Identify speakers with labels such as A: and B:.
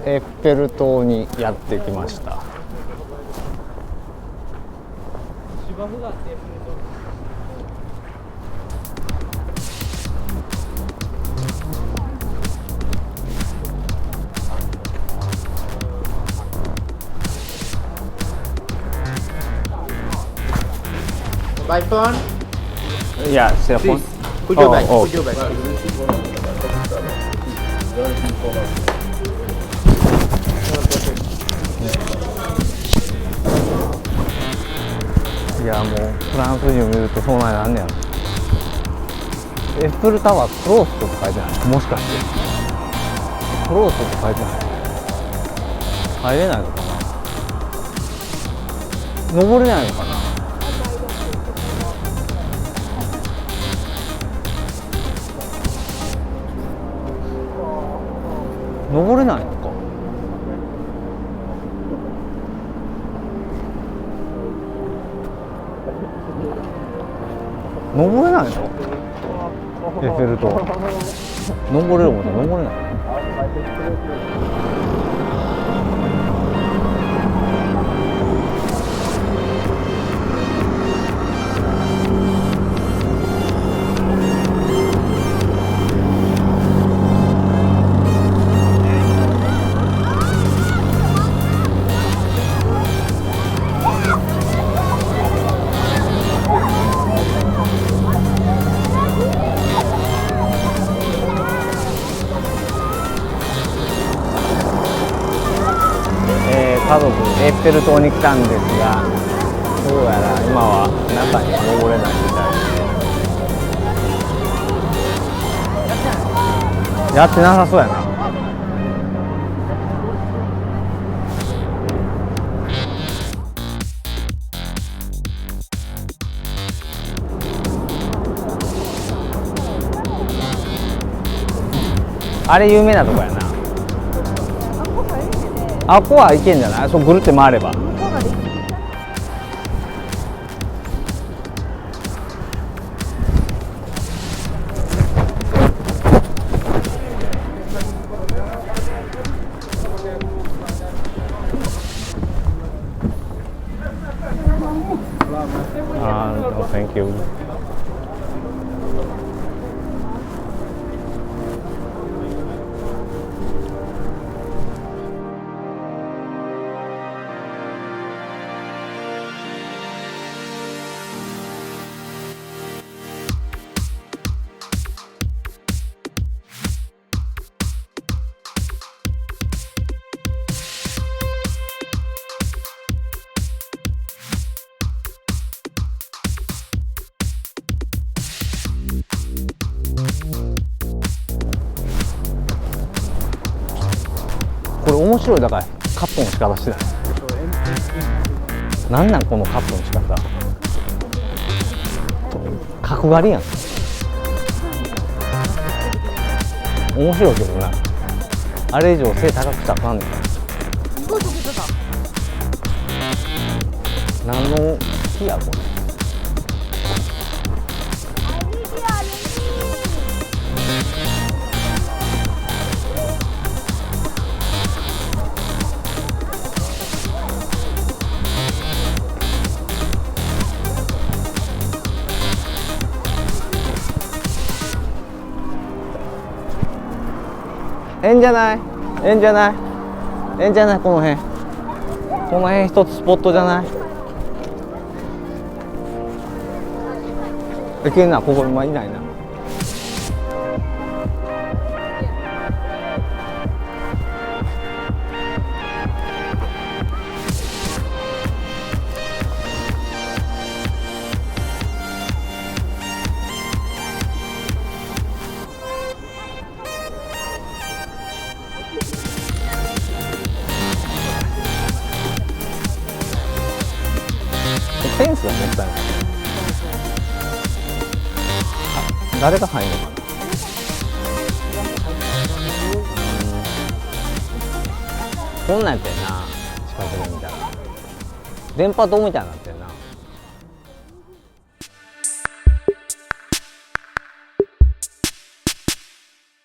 A: エッフェル塔にやってきました。
B: 芝生があってエッフェル塔。
C: By phone?
A: Yeah, cell phone.
C: Please, put your bag.
A: Oh,
C: Put your bag.
A: いやもうフランス人を見るとそうなんねやろ。エッフェルタワークロースとか書いてない？もしかしてクロースとか書いてない？入れないのかな？登れないのかな？登れないのか。登れないの？エッフェル塔。登れるもんね、登れない。家族エッフェル塔に来たんですが、どうやら今は中に登れないみたいで、やってなさそうやな。あれ有名なとこやな。あっこは行けんじゃない？そうぐるって回れば。No, thank you.これ面白い。だからカットの仕方してない。なんなんこのカットの仕方。角刈りやん。面白いけどな。あれ以上背高くしたらあかんねん。何の木やこれ。ええんじゃない？ええんじゃない？ええんじゃない？この辺一つスポットじゃない？いけんな。ここ今いないな。フェンスがもったいない。誰が入るのかな。こんなんやってんな。近くで見たら電波塔みたいになってんな。